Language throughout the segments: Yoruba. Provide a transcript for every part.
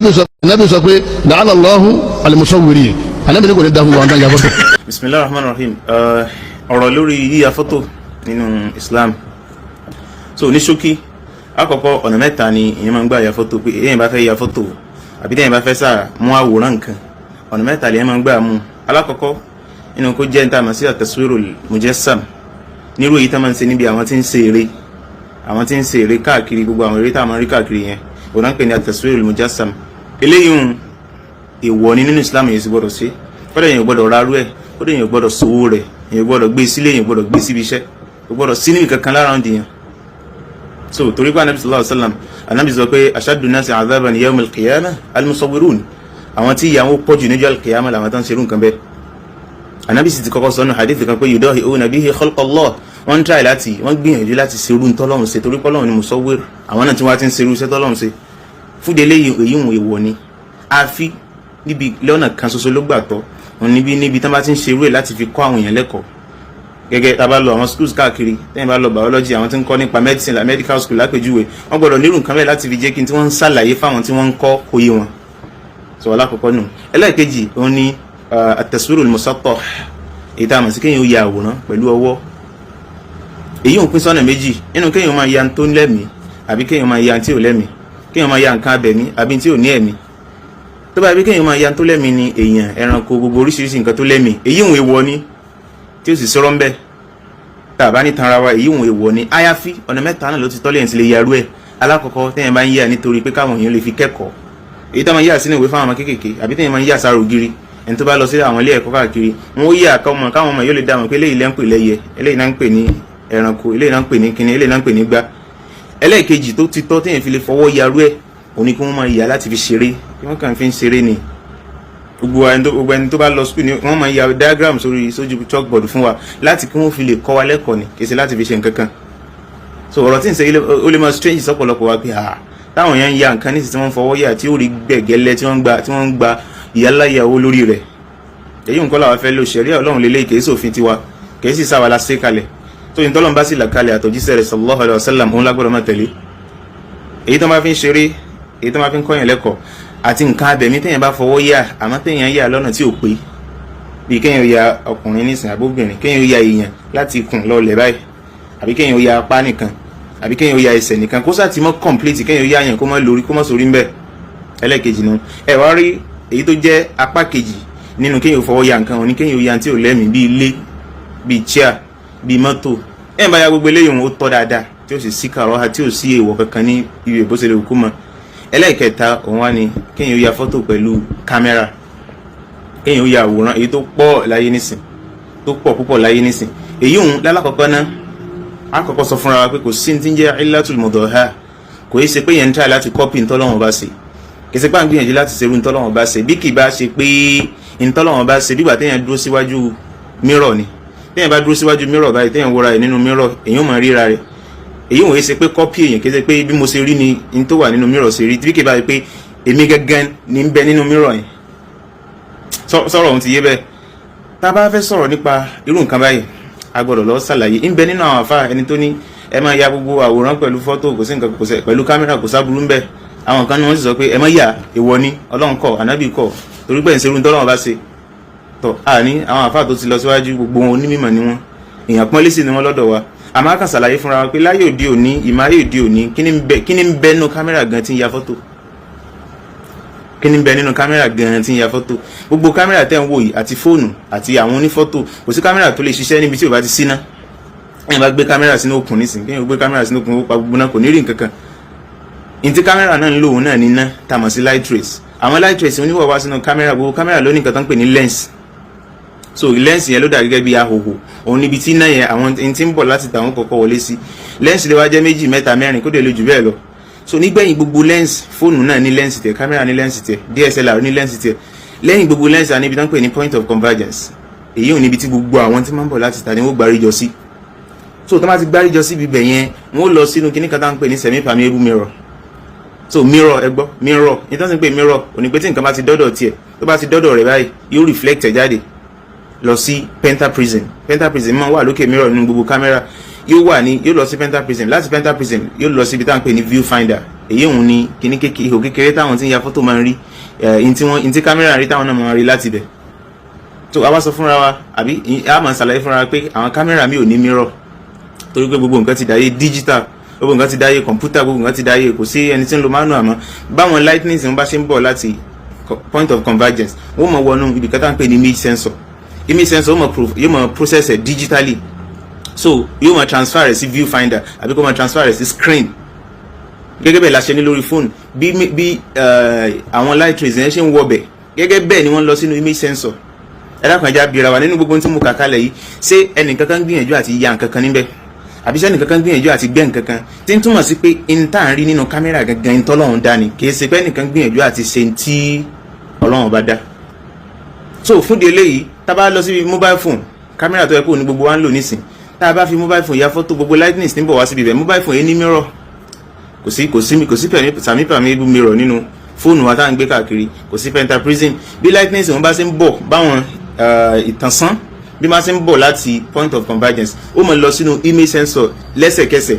Ànábì sọ pé la'ana Allahu al-musawwirin. Ànábì ní kò ní dá fún wọn tán ya fọ́tò. Bismillahir Rahmanir Rahim. Ọ̀rọ̀ lórí yíya fọ́tò nínú Islam. So ní ṣókí àkọ́kọ́ ọ̀nà mẹ́ta ni èèyàn máa ń gbà ya fọ́tò, pé èèyàn bá fẹ́ ya fọ́tò àbí téèyàn bá fẹ́ sá mú àwòrán nǹkan, ọ̀nà mẹ́ta lèèyàn máa ń gbà mú. Alákọ̀ọ́kọ́ nínú kó jẹ́ níta àmàsí at-taswirul mujassam, nírú èyí tá máa ń ṣe níbi àwọn tí ń ṣe eré káàkiri, gbogbo àwọn eré tá máa ń rí káàkiri yẹn òun náà ń pè ní at-taswirul mujassam. Eléyìí èèwọ̀ ni nínú Islam, èyí sì gbọ́dọ̀ ṣe, kódà èèyàn gbọ́dọ̀ rárú ẹ̀, kódà èèyàn gbọ́dọ̀ sowó rẹ̀, èèyàn gbọ́dọ̀ gbé sílé, èèyàn gbọ́dọ̀ gbé síbi iṣẹ́, kò gbọ́dọ̀ sí níbi kankan lára ọ̀dìyàn. So torí pé Ànábì sallallahu alaihi wasallam, Ànábì sọ pé ashaddu nasi adhaban yawm al-qiyamah al-musawwirun, àwọn tí ìyàwó pọ̀jù níjọ́ al-qiyamah làwọn tán ṣerú nǹkan bẹ́ẹ̀. Ànábì sì ti kọ́kọ́ sọ nínú hadith kan pé yudahi'una bihi khalqa Allah, wọ́n try láti, wọ́n gbìyànjú láti ṣerú ntọ́lọ́run ṣe, torí pọ́lọ́run ni musawwir, àwọn náà tí wọ́n ti ń ṣerú iṣẹ́ tọ́lọ́run ṣe. Fúde léyìí èyí ń èèwọ̀ ni, àfi níbi lọ́nà kan ṣoṣo ló gbàtọ́, òun níbi tán bá ti ń ṣerú ẹ̀ láti fi kọ́ àwọn èèyàn lẹ́kọ̀ọ́. Gẹ́gẹ́ tá a bá lọ àwọn schools káàkiri, tẹ́yìn bá lọ biology, àwọn tí ń kọ́ nípa medicine la medical school lápèjúwe, wọ́n gbọ́dọ̀ nírú nǹkan bẹ́ẹ̀ láti fi jẹ́ kí n tí wọ́n ń ṣàlàyé fáwọn tí wọ́n ń kọ́ kó yé wọn. So alákọ̀ọ́kọ́ nù. Ẹlẹ́ẹ̀kejì òun ni at-taswirul musattah, èyí tá a mọ̀ sí kéèyàn ó ya àwòrán pẹ̀lú ọwọ́. Èyí ń pín sọ́nà méjì, nínú kéèyàn máa ya tó lẹ́mìí àbí kéèyàn máa ya tí ò lẹ́mìí, kéèyàn máa ya nǹkan abẹ̀mí àbí tí ò ní ẹ̀mí. Tó bá bí kéèyàn máa ya tó lẹ́mìí ni èèyàn, ẹranko, gbogbo oríṣiríṣi nǹkan tó lẹ́mìí, èyí ń èèwọ̀ ni tí ó sì sọ̀rọ̀ ń bẹ. Tá bá ní tanra wa, èyí ń èèwọ̀ ni. Àyàfi ọ̀nà mẹ́ta náà ló ti tọ́lẹ̀ ti lè yarú ẹ̀. Alákọ̀ọ́kọ́ téèyàn bá ń yà nítorí pé káwọn èèyàn lè fi kẹ́kọ̀ọ́, èyí tó máa yà sínú ìwé fáwọn ọmọ kéékèèké, àbí téèyàn máa ń yà sára ògiri, ẹni tó bá lọ sí àwọn ilé ẹ̀kọ́ káàkiri, wọn ó yà káwọn ọmọ yóò lè dá wọn pé eléyìí lẹ́ ń pè lẹ́yẹ, eléyìí náà ń pè ní ẹranko, eléyìí náà ń pè ní kíní, eléyìí náà ń pè ní gbá. Ẹlẹ́ẹ̀kejì tó ti tọ́ téèyàn fi lè fọwọ́ yarú ẹ̀, òní kí wọ́n máa yà láti fi ṣeré, kí wọ́n kàn fi ń ṣeré ni. Gbogbo ẹni tó bá lọ school ni wọ́n máa ya diagram sójú chalkboard fún wa láti kí wọ́n fi lè kọ́ wa lẹ́kọ̀ọ́ ni, kì í ṣe láti fi ṣe nǹkan kan. So ọ̀rọ̀ tí ń ṣe ó lè máa strange sọ́pọ̀lọpọ̀ wa pé táwọn èèyàn ń ya nǹkan nísìsiyìí tí wọ́n fọwọ́ yà tí ó rí gbẹ̀gẹ́lẹ́ tí wọ́n ń gba ìyáláyàwó lórí rẹ̀. Èyí nǹkan làwọn fẹ́ lò, ṣẹ̀ríà Ọlọ́run lélẹ́yìí, kì í ṣòfin tiwa, kì í sì sáwà la ṣe kalẹ̀. So ìtọ́lọ́n bá sì là kalẹ̀ àtọ̀jíṣẹ́ rẹ̀ sallallahu alaihi wasallam, òun lágbọ́dọ̀ máa tẹ̀lé. Èyí tó máa fi ń ṣeré, èyí tó máa fi ń kọ́yàn lẹ́kọ̀ọ́, àti nǹkan abẹ̀mí téèyàn bá fọwọ́ yà, àmọ́ téèyàn yà lọ́nà tí ò pé, bí kéèyàn ya ọkùnrin nísìn àbóbìnrin, kéèyàn ya èèyàn láti ikùn lọlẹ̀ báyìí, àbí kéèyàn ya apá nìkan, àbí kéèyàn ya ẹsẹ̀ nìkan, kó sáà ti mọ́ complete, kéèyàn ya àyàn kó mọ́ lórí, kó mọ́ sórí ń bẹ̀. Ẹlẹ́ẹ̀kejì nu ẹ wá rí èyí tó jẹ́ apá kejì nínú kéèyàn fọwọ́ ya nǹkan, òní kéèyàn ya tí ò lẹ́mìí, bí ilé, bí chair, bí mọ́tò. Ẹ̀ ń bá ya gbogbo eléyìí ó tọ́ dáadáa, tí ó sì sí kàrọ́ha, tí ó sí èèwọ̀ kankan ní ibi ìbọ́sẹ̀lẹ̀ òkú mọ́. Ẹlẹ́ẹ̀kẹta òun wá ní kéèyàn ya fọ́tò pẹ̀lú kámẹ́rà, kéèyàn ya àwòrán èyí tó pọ̀ láyé nísìn, tó pọ̀ púpọ̀ láyé nísìn. Èyí òun lálákọ̀ọ́kọ́ náà àkọ́kọ́ sọ fúnra wa pé kò sí ti ń jẹ́ illatul mudaha, kò í ṣe pé yẹn ń try láti copy ntọ́lọ́wọ́n bá ṣe, kì í ṣe pé à ń gbìyànjú láti ṣerú ntọ́lọ́wọ́n bá ṣe, bí kì í bá ṣe pé ntọ́lọ́wọ́n bá ṣe bígbà téèyàn dúró síwájú mirror ni. Téèyàn bá dúró síwájú mirror báyìí, téèyàn wòra ẹ̀ nínú mirror, èyàn máa ríra rẹ̀. Èyí wòye ṣe pé copy èyàn, kì í ṣe pé bí mo ṣe rí ni n tó wà nínú mirror ṣe rí, bí kì í bá ṣe pé èmi gángan ní ń bẹ nínú mirror yẹn. Sọ̀rọ̀ ohun ti yé bẹ́ẹ̀. Tá a bá fẹ́ sọ̀rọ̀ nípa irú nǹkan báyìí, a gbọ́dọ̀ lọ ṣàlàyé. Ń bẹ nínú àwọn àfáà ẹni tó ní ẹ máa ya gbogbo àwòrán pẹ̀lú fọ́tò, kò sí nǹkan kò sẹ̀ pẹ̀lú kámẹ́rà, kò sábúrú ń bẹ. Àwọn kan ní wọ́n sì sọ pé ẹ má yà, èèwọ̀ ni, Ọlọ́run kọ̀, Ànábì kọ̀, torí pé ìṣerú ntọ́lọ́run bá ṣe. Tọ́ àní àwọn àfáà tó ti lọ síwájú, gbogbo wọn onímọ̀ ni wọ́n, èèyàn pọ́nlé sí ni wọ́n lọ́dọ̀ wa. Àmọ́ a kàn ṣàlàyé fúnra wa pé láyé òde òní, ìmáyé òde òní, kí ni ń bẹ nínú kámẹ́rà gan tí ń ya fọ́tò? Kí ni ń bẹ nínú kámẹ́rà gan tí ń ya fọ́tò? Gbogbo kámẹ́rà tẹ́ ń wò yìí àti fóònù àti àwọn onífọ́tò, kò sí kámẹ́rà tó lè ṣiṣẹ́ níbi tí ò bá ti síná. Ẹ̀yin bá gbé kámẹ́rà sínú òkun nísìn, kéèyàn gbé kámẹ́rà sínú òkun, ó pa gbogbo náà, kò ní rí nǹkan kan. Ìtí kámẹ́rà náà ń lò òun náà ní iná, tá a mọ̀ sí light rays. Àwọn light rays oníwọ̀ wá sínú kámẹ́rà, gbogbo kámẹ́rà ló ní nǹkan tó ń pè ní lens. So lens yẹn ló dà gẹ́gẹ́ bí ahòhò, òun níbi tí iná yẹn àwọn tí ń bọ̀ láti tàwọn kọ̀ọ̀kan wọlé sí. Lens lè wá jẹ́ 2, 3, 4, kó dé lójú bẹ́ẹ̀ lọ. So nígbẹ̀yìn gbogbo lens, fóònù náà ní lens tiẹ̀, kámẹ́rà ní lens tiẹ̀, DSLR ní lens tiẹ̀. Lẹ́yìn gbogbo lens à níbi tó ń pè ní point of convergence. Èyí ò níbi tí gbogbo àwọn tí máa ń bọ̀ láti tà ní wọ́n gbáríjọ sí. So tó máa ti gbáríjọ sí ibibẹ̀ yẹn, wọ́n lọ sínú kíní kan tá ń pè ní semi permeable mirror. So mirror, ẹ gbọ́, mirror, ní tó ń pè mirror, òní pé tí nǹkan bá ti dọ́dọ̀ tiẹ̀, tó bá ti dọ́dọ̀ rẹ̀ báyìí, yóò reflect ẹ̀ jáde lọ sí pentaprism. Pentaprism máa wà lókè mirror nínú gbogbo kámẹ́rà, yóò lọ sí pentaprism, láti pentaprism yóò lọ sí ibi tá à ń pè ní viewfinder. èyí òun ni kíní ihò kékeré táwọn tí ń ya fọ́tò máa ń rí in tí kámẹ́rà rí táwọn náà máa rí láti bẹ̀. So a wá sọ fúnra wa àbí a máa ṣàlàyé fúnra wa pé àwọn kámẹ́rà mi ò ní mirror torí pé gbogbo nǹkan ti dáyé digital, gbogbo nǹkan ti dáyé kọ̀ǹpútà, gbogbo nǹkan ti dáyé kò sí ẹni tí ń lo manual àmọ́ báwọn lightning ń bá ṣe ń bọ̀ láti point of convergence wọ́n mọ̀ wọnú ibi kan tá ń pè ní image sensor. Image sensor yóò mọ̀ process ẹ̀ digitally, so yóò mọ̀ transfer rẹ̀ sí viewfinder àbí kó mọ̀ transfer rẹ̀ sí screen. Gẹ́gẹ́ bẹ́ẹ̀ la ṣe ní lórí fóònù bí àwọn light rays yẹn ṣe ń wọbẹ̀ gẹ́gẹ́ bẹ́ẹ̀ ni wọ́n lọ sínú image sensor. Ẹ dákun ẹja bira wa nínú gbogbo tí mo kà kalẹ̀ yìí ṣé ẹnìkankan gbìyànjú àti ya nǹkankan níbẹ̀ àbí ṣé ẹnìkankan gbìyànjú àti gbẹ́ nǹkankan tí ń túmọ̀ sí pé n tá à ń rí nínú kámẹ́rà gangan tọ́lọ́run dá ni kì í ṣe pé ẹnìkan gbìyànjú àti ṣe tí Ọlọ́run bá dá. So fún di eléyìí tá a bá lọ síbi mobile phone, kámẹ́rà tó yẹ kó ní gbogbo wa ń lò nísìn, tá a bá fi mobile phone ya fọ́tò gbogbo lightness níbọ̀ wá síbi ibẹ̀, mobile phone yẹn ní mirror, kò sí permeable mirror nínú fóònù wa tá à ń gbé káàkiri, kò sí pentaprism. Bí lightness wọn bá ṣe ń bọ̀ báwọn ìtànsán bí máa ṣe ń bọ̀ láti point of convergence ó máa lọ sínú image sensor lẹ́sẹ̀kẹsẹ̀,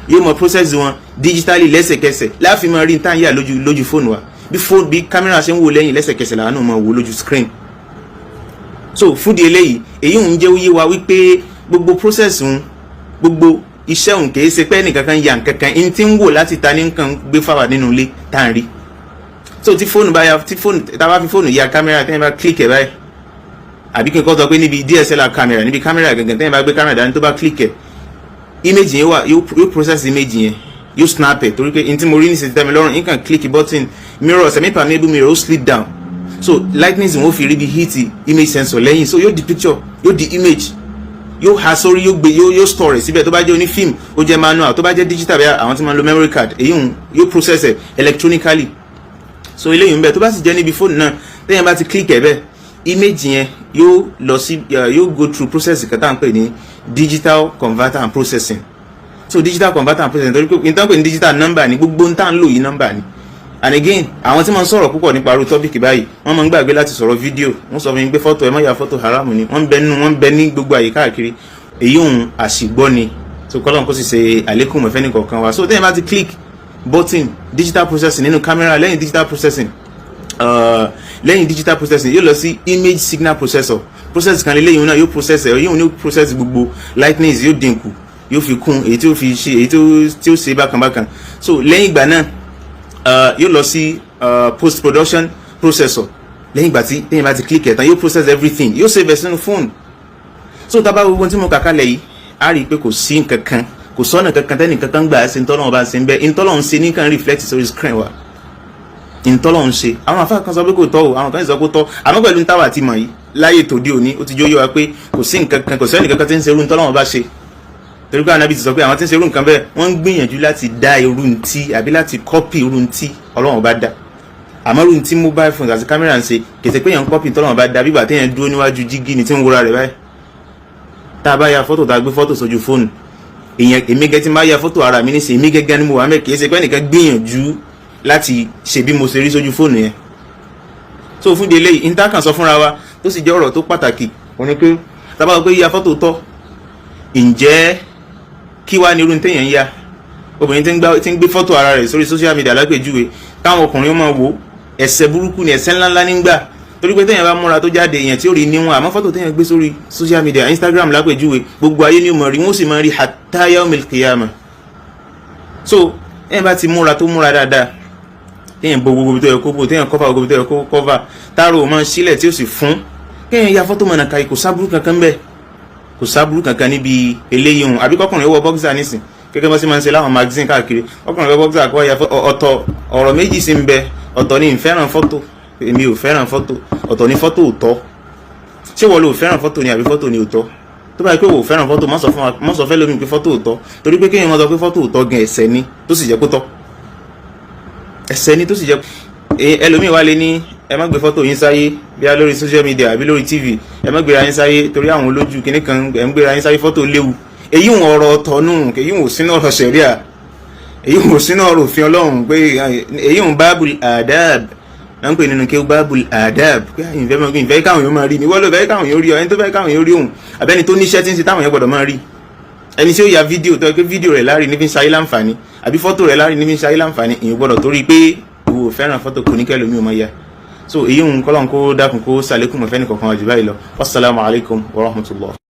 yóò máa process wọn digitally lẹ́sẹ̀kẹsẹ̀ láàfin máa rí ní táyà lójú fóònù wa bí kámẹ́rà ṣe ń wò lẹ́yìn lẹ́sẹ̀kẹsẹ̀ làwọn náà máa wò lójú screen. So fún di eléyìí èyí ń jẹ́ òye wa wípé gbogbo process ń gbogbo iṣẹ́ òun kìí ṣe pé ẹnìkankan ya nǹkankan in tí ń wò láti ta ní nǹkan gbé fáwà nínú ilé tá à ń rí. So tá a bá fi fóònù ya kámẹ́rà tẹ́yìn bá click ẹ̀ báyìí àbí kí n kọ́ sọ pé níbi DSLR kámẹ́rà níbi kámẹ́rà gangan tẹ́yìn bá gbé kámẹ́rà dání tó bá click ẹ̀ image yẹn wà yóò process image yẹn yóò snap ẹ̀ torí pé in tí mo rí ní ṣe tẹ́mi lọ́rùn nǹkan click button mirror semi-permeable mirror ó slip down, so lightning wọ́n fi rí bí hit image sensor lẹ́yìn, so yóò di picture yóò di image yóò ha sórí yóò gbé yóò store rẹ̀ síbẹ̀ tó bá jẹ́ oní fíìmù ó jẹ́ manual, tó bá jẹ́ digital bẹ́ẹ̀ àwọn tí máa ń lo memory card èyí yóò process ẹ̀ electronically. So eléyìí ń bẹ tó bá sì jẹ́ níbi fóònù náà tẹ́yìn bá ti click ẹ̀ bẹ́ẹ̀ image yẹn yóò lọ sí yóò go through process kan tá à ń pè ní digital converter and processing. So digital converter and processing torí pé n tán pè ní digital number ni gbogbo n tá ń lò yìí number ni. And again àwọn tí wọ́n sọ̀rọ̀ púpọ̀ nípa irú tọ́pìkì báyìí wọ́n máa ń gbàgbé láti sọ̀rọ̀ fídíò, wọ́n sọ fún mi pé fọ́tò ẹ má ya fọ́tò haramu ni, wọ́n bẹ ní gbogbo àyè káàkiri, èyí òun àṣìgbọ́ ni. So kọ́lọ́n kó sì ṣe àlékún mọ̀fẹ́ ní kọ̀ọ̀kan wa. So tẹ́yìn bá ti click button digital processing nínú camera, lẹ́yìn digital processing yóò lọ sí image signal processor, process kan lélẹ́yìn náà yóò process ẹ̀, yóò ní process gbogbo lightness yóò dínkù yóò fi kún èyí tí ó fi ṣe èyí tí ó ṣe bákan. So lẹ́yìn ìgbà náà yóò lọ sí post production processor, lẹ́yìn ìgbà tí tẹ́yìn bá ti click ẹ̀ tán yóò process everything yóò save ẹ̀ sínú phone. So tá bá gbogbo tí mo kà kalẹ̀ yìí a rí i pé kò sí nǹkankan, kò sọ́nà kankan tẹ́nìkankan gbà ṣe ntọ́lọ́wọ́n bá ṣe ń bẹ́ ntọ́lọ́wọ́n ṣe ní kan reflect sórí screen wa ntọ́lọ́wọ́n ṣe. àwọn afá kan sọ pé kò tọ́ o, àwọn kan sọ pé tọ́, àmọ́ pẹ̀lú ntàwà àti mọ̀ yìí láyé tòde òní ó ti jó yé wa pé kò sí nǹkankan, kò sẹ́ni kankan tí ń ṣe irú ntọ́lọ́wọ́n bá ṣe. torí pé Ànábì ti sọ pé àwọn tí ń ṣe irú nǹkan bẹ́ẹ̀ wọ́n ń gbìyànjú láti dá irú ntí àbí láti copy irú ntí Ọlọ́run bá dá. àmọ́ irú ntí mobile phone àti camera ń ṣe kèsè pé yẹn ń copy ntọ́lọ́wọ́n bá dá bí bàtẹ́ yẹn dúró níwájú jígí ni tí ń wúra rẹ̀ báyìí. tá a bá ya fọ́tò tá a gbé fọ́tò sójú fóònù èmi gẹ́gẹ́ tí n bá ya fọ́tò ara mi ní ṣe èmi gẹ́gẹ́ ni mo wà mẹ́ kìí ṣe pé ẹnìkan gbìyànjú láti ṣe bí mo ṣe rí sójú fóònù yẹn. So fún délé intakan sọ fúnra wa tó sì jẹ́ ọ̀rọ̀ tó pàtàkì òní pé tábà sọ pé ya fọ́tò tọ́ ǹjẹ́ kí wá ní irú téèyàn ń ya obìnrin tí ń gbé fọ́tò ara rẹ̀ sórí social media lápèjúwe káwọn ọkùnrin máa wò ẹ̀ṣẹ̀ burúkú ni ẹ̀ṣẹ̀ ńláńlá nígbà torí pé téèyàn bá múra tó jáde èèyàn tí ó rí níwọ̀n àmọ́ fọ́tò téèyàn gbé sórí social media Instagram lápèjúwe gbogbo ayé ni ó mọ̀ rí wọ́n sì máa rí hatta yawmil qiyamah. So téèyàn bá ti múra tó múra dáadáa téèyàn bo gbogbo tó yẹ kó bò téèyàn cover gbogbo tó yẹ kó cover táàrò máa sílẹ̀ tí ó sì fún kéèyàn ya fọ́tò mọ̀nà kàí kò sábúrú kankan bẹ́ẹ̀, kò sábúrú kankan níbi eléyìí hùn. àbí kọkùnrin wọ boxer nísìn gẹ́gẹ́ bá sì máa ń ṣe láwọn magazine káàkiri, ọkùnrin wọ boxer kó ya ọ̀tọ̀ ọ̀rọ̀ méjì sí ń bẹ, ọ̀tọ̀ ni ìfẹ́ràn fọ́tò èmi ò fẹ́ràn fọ́tò, ọ̀tọ̀ ni fọ́tò òótọ́. ṣé wọ́n lò fẹ́ràn fọ́tò ni àbí fọ́tò ni òótọ́? tó bá yẹ pé wò fẹ́ràn fọ́tò má sọ fẹ́ lómi pé fọ́tò òótọ́, torí pé kéèyàn máa sọ pé fọ́tò òótọ́ gan ẹ̀ṣẹ̀ ni tó sì jẹ́ kó tọ́, ẹ̀ṣẹ̀ ni tó sì jẹ́ ẹlòmíì wá lé ní ẹ má gbé fọ́tò yín sáyé bí a lórí social media àbí lórí TV, ẹ má gbéra yín sáyé torí àwọn olójú kìnnì kan ẹ ń gbéra yín sáyé fọ́tò léwu. èyí ń ọ̀rọ̀ ọ̀tọ̀nù, èyí ń sínú ọ̀rọ̀ ṣẹ̀ríà, èyí ń sínú ọ̀rọ̀ òfin Ọlọ́run pé èyí ń babul adab náà ń pè nínú kéwú babul adab pé ìfẹ́ káwọn yóò máa rí mi wọ́n ló fẹ́ káwọn yóò rí ọ ẹni tó fẹ́ káwọn yóò rí òun àbẹ́ni tó níṣẹ́ tí ń ṣe táwọn yóò gbọ́dọ̀ máa rí ẹni tí ó ya fídíò tó yẹ pé fídíò rẹ̀ láàrin níbi ń ṣayé láǹfààní àbí fọ́tò rẹ̀ láàrin níbi ń ṣayé láǹfààní èèyàn gbọ́dọ̀ torí pé ìwò fẹ́ràn fọ́tò kò ní kẹ́ lómi ò máa ya so èyí ń kọ́lọ́n kó dákun kó sàlékún mọ̀fẹ́ nìkọ̀kan àjù báyìí lọ wassalamu alaikum wa rahmatullah.